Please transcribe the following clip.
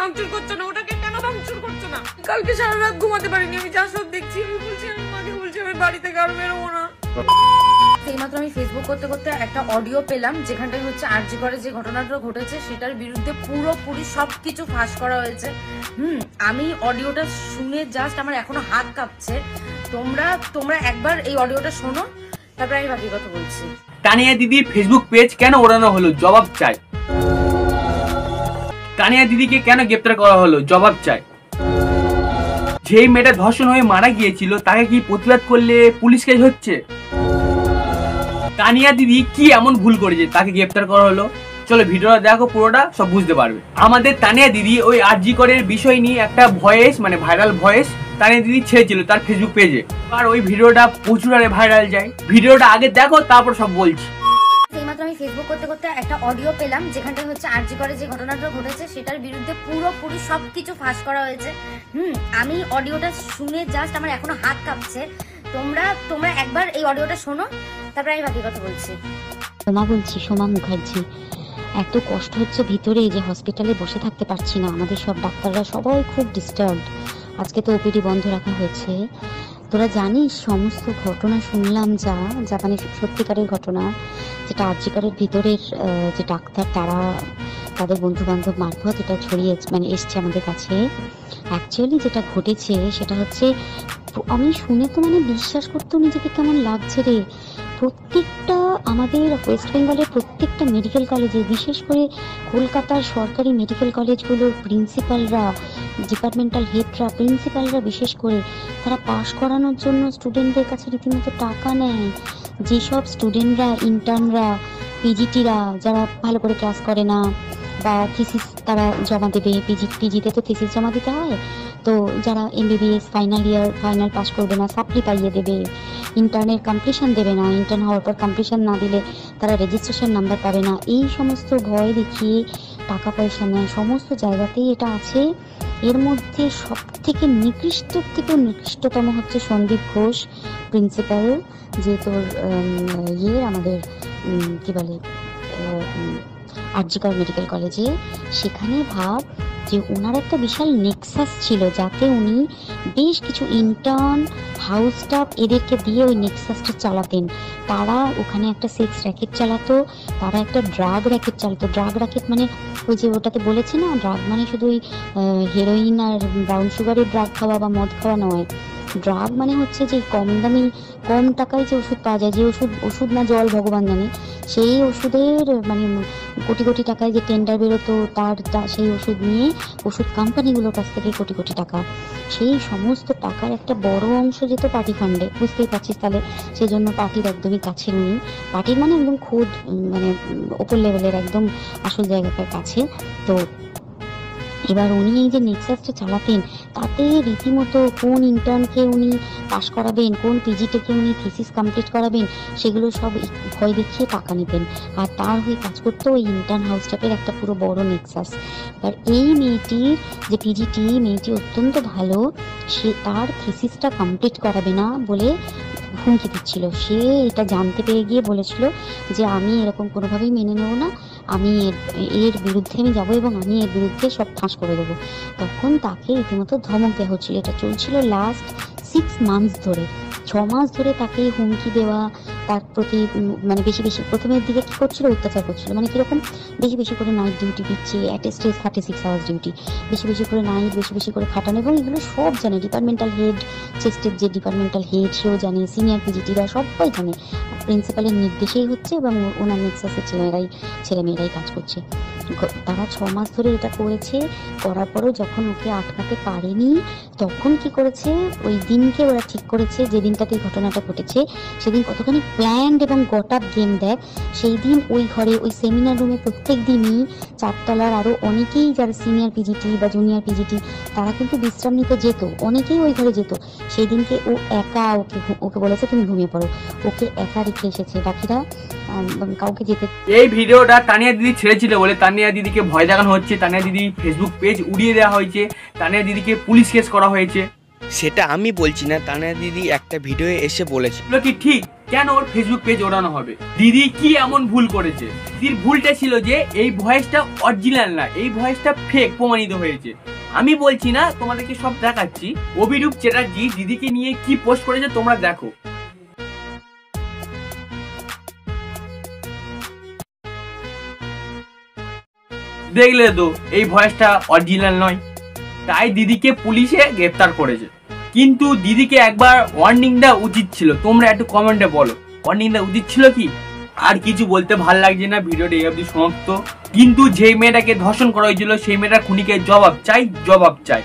ভাঙচুর করছো না, ওটাকে কেন ভাঙচুর করছো না? কালকে সারা রাত ঘুমাতে পারিনি, আমি যা সব দেখছি। আমি বলছি, আমি মাকে বলছি আমি বাড়ি থেকে আর বেরোবো না। এইমাত্র আমি ফেসবুক করতে করতে একটা অডিও পেলাম, যেখানটায় হচ্ছে আরজি করে যে ঘটনাটা ঘটেছে সেটার বিরুদ্ধে পুরোপুরি সবকিছু ফাঁস করা হয়েছে। আমি অডিওটা শুনে জাস্ট আমার এখনো হাত কাঁপছে। তোমরা একবার এই অডিওটা শোনো, তারপরে আমি বাকি কথা বলছি। তানিয়া দিদির ফেসবুক পেজ কেন ওড়ানো হলো, জবাব চাই। তানিয়া দিদিকে কেন গ্রেপ্তার করা হলো, জবাব চাই। যেই মেয়েটা ধর্ষণ হয়ে মারা গিয়েছিল তাকে কি প্রতিবাদ করলে পুলিশ কেস হচ্ছে? তানিয়া দিদি কি এমন ভুল করেছে তাকে গ্রেপ্তার করা হলো? চলো ভিডিওটা দেখো, পুরোটা সব বুঝতে পারবে। আমাদের তানিয়া দিদি ওই আরজি করের বিষয় নিয়ে একটা ভয়েস, মানে ভাইরাল ভয়েস তানিয়া দিদি ছেড়েছিল তার ফেসবুক পেজে, আর ওই ভিডিওটা প্রচুর হারে ভাইরাল যায়। ভিডিওটা আগে দেখো, তারপর সব বলছি। এইমাত্র আমি ফেসবুক করতে করতে একটা অডিও পেলাম, যেখানটায় হচ্ছে আরজি করে যে ঘটনাটা ঘটেছে সেটার বিরুদ্ধে পুরোপুরি সবকিছু ফাঁস করা হয়েছে। আমি অডিওটা শুনে জাস্ট আমার এখনো হাত কাঁপছে। তোমরা একবার এই অডিওটা শোনো, তারপরে আমি বাকি কথা বলছি। সোমা বলছি, সোমা মুখার্জি। এত কষ্ট হচ্ছে ভিতরে যে হসপিটালে বসে থাকতে পারছি না। আমাদের সব ডাক্তাররা সবাই খুব ডিস্টার্বড। আজকে তো ওপিডি বন্ধ রাখা হয়েছে। তোরা জানিস সমস্ত ঘটনা শুনলাম যা মানে সত্যিকারের ঘটনা, যেটা আরজিকারের ভিতরের যে ডাক্তার তারা তাদের বন্ধু বান্ধব মারফত এটা ছড়িয়ে মানে এসছে আমাদের কাছে। অ্যাকচুয়ালি যেটা ঘটেছে সেটা হচ্ছে, আমি শুনে তো মানে বিশ্বাস করতেও নিজেকে কেমন লাগছে রে। প্রত্যেকটা আমাদের ওয়েস্ট বেঙ্গলের প্রত্যেকটা মেডিকেল কলেজে, বিশেষ করে কলকাতার সরকারি মেডিকেল কলেজগুলোর প্রিন্সিপালরা, ডিপার্টমেন্টাল হেডরা, প্রিন্সিপালরা বিশেষ করে, তারা পাশ করানোর জন্য স্টুডেন্টদের কাছে রীতিমতো টাকা নেয়। যেসব স্টুডেন্টরা, ইন্টার্নরা, পিজিটিরা যারা ভালো করে ক্লাস করে না বা থিসিস তারা জমা দেবে, পিজিতে তো থিসিস জমা দিতে হয়, তো যারা এমবিবিএস ফাইনাল পাস করবে না সাপ্লি পাইয়ে দেবে, ইন্টার্নের কমপ্লিশন দেবে না, ইন্টার্ন হওয়ার পর কমপ্লিশন না দিলে তারা রেজিস্ট্রেশন নাম্বার পাবে না, এই সমস্ত ভয় দেখিয়ে টাকা পয়সা নেয়। সমস্ত জায়গাতেই এটা আছে। এর মধ্যে সব থেকে নিকৃষ্টতম হচ্ছে সন্দীপ ঘোষ, প্রিন্সিপাল, যে তোর আমাদের কি বলে আরজিকর মেডিকেল কলেজে। সেখানে ভাব যে ওনার একটা বিশাল নেক্সাস ছিল, যাতে উনি বেশ কিছু ইন্টার্ন, হাউস স্টাফ এদেরকে দিয়ে ওই নেক্সাসটা চালাতেন। তারা ওখানে একটা সেক্স র্যাকেট চালাতো, তারা একটা ড্রাগ র্যাকেট চালাতো। ড্রাগ র্যাকেট মানে ওই যে ওটাতে বলেছে না, ড্রাগ মানে শুধু ওই হেরোইন আর ব্রাউন সুগারের ড্রাগ খাওয়া বা মদ খাওয়া নয়। ড্রাগ মানে হচ্ছে যে কম দামি, কম টাকায় যে ওষুধ পাওয়া যায়, যে ওষুধ না জল ভগবান জানে, সেই ওষুধের মানে কোটি কোটি টাকায় যে টেন্ডার বেরোতো, সেই ওষুধ নিয়ে ওষুধ কোম্পানিগুলোর কাছ থেকে কোটি কোটি টাকা, সেই সমস্ত টাকার একটা বড় অংশ যেত পার্টি ফান্ডে। বুঝতেই পারছিস তাহলে, সেই জন্য পার্টির একদমই কাছে উনি, পার্টির মানে একদম খোদ মানে ওপর লেভেলের একদম আসল জায়গাটার কাছে। তো এবার উনি এই যে নেক্সাসটা চালাতেন, তাতে রীতিমতো কোন ইন্টার্নকে উনি পাস করাবেন, কোন পিজিটিকে উনি থিসিস কমপ্লিট করাবেন, সেগুলো সব ভয় দেখিয়ে টাকা নিতেন। আর তার হয়ে কাজ করতো ওই ইন্টার্ন হাউস স্টাফের একটা পুরো বড় নেক্সাস। এবার এই মেয়েটির যে পিজিটি, মেয়েটি অত্যন্ত ভালো, সে তার থিসিসটা কমপ্লিট করাবে না বলে হুমকি দিচ্ছিল। সে এটা জানতে পেরে গিয়ে বলেছিল যে আমি এরকম কোনোভাবেই মেনে নেব না, আমি এর বিরুদ্ধে আমি যাবো এবং আমি এর বিরুদ্ধে সব ফাঁস করে দেবো। তখন তাকে রীতিমতো ধমক দেওয়া হচ্ছিল। এটা চলছিল লাস্ট 6 মান্থস ধরে, 6 মাস ধরে তাকে হুমকি দেওয়া, তার প্রতি মানে বেশি প্রথমের দিকে কী করছিল, অত্যাচার করছিল। মানে কীরকম, বেশি করে নাইট ডিউটি দিচ্ছে, at a stress 36 hours duty, বেশি করে নাইট, বেশি করে খাটানো, এবং এগুলো সব জানে ডিপার্টমেন্টাল হেড, চেস্টের যে ডিপার্টমেন্টাল হেড সেও জানে, সিনিয়র পিজিটিরা সবাই জানে। প্রিন্সিপালের নির্দেশেই হচ্ছে এবং ওনার নেক্সাসের ছেলেমেয়েরাই কাজ করছে। তারা 6 মাস ধরে এটা করেছে। করার পরও যখন ওকে আটকাতে পারেনি, তখন কি করেছে, ওই দিনকে ওরা ঠিক করেছে, যে দিনটাতে ঘটনাটা ঘটেছে সেদিন কতখানি প্ল্যান্ড এবং গট আপ গেম দেয়। সেই দিন ওই ঘরে, ওই সেমিনার রুমে প্রত্যেক দিনই 4 তলার আরও অনেকেই যারা সিনিয়র পিজিটি বা জুনিয়র পিজিটি তারা কিন্তু বিশ্রাম নিতে যেত, অনেকেই ওই ঘরে যেত। সেই দিনকে ও একা, ওকে বলেছে তুমি ঘুমিয়ে পড়ো, ওকে একা রেখে এসেছে, বাকিরা কাউকে যেতে। এই ভিডিওটা তানিয়া দিদি ছেড়েছিল বলে তানিয়া দিদিকে ভয় দেখানো হচ্ছে, তানিয়া দিদি ফেসবুক পেজ উড়িয়ে দেওয়া হয়েছে, তানিয়া দিদিকে পুলিশ কেস করা হয়েছে। সেটা আমি বলছি না, তানিয়া দিদি একটা ভিডিও এসে বলেছে। এগুলো কি ঠিক? কেন ওর ফেসবুক পেজ ওড়ানো হবে? দিদি কি এমন ভুল করেছে? দিদির ভুলটা ছিল যে এই ভয়েসটা অরিজিনাল না, এই ভয়েসটা ফেক প্রমাণিত হয়েছে। আমি বলছি না, তোমাদেরকে সব দেখাচ্ছি। অভিরূপ চ্যাটার্জি দিদিকে নিয়ে কি পোস্ট করেছে তোমরা দেখো। দেখলে তো এই ভয়েসটা অরিজিনাল নয়, তাই দিদিকে পুলিশে গ্রেফতার করেছে। কিন্তু দিদিকে একবার ওয়ার্নিং দেওয়া উচিত ছিল। তোমরা একটু কমেন্টে বলো, ওয়ার্নিং দেওয়া উচিত ছিল কি? আর কিছু বলতে ভাল লাগছে না, ভিডিওটা এই অবধি সমাপ্ত। কিন্তু যে মেয়েটাকে ধর্ষণ করা হয়েছিল সেই মেয়েটা খুনিকে জবাব চাই, জবাব চাই।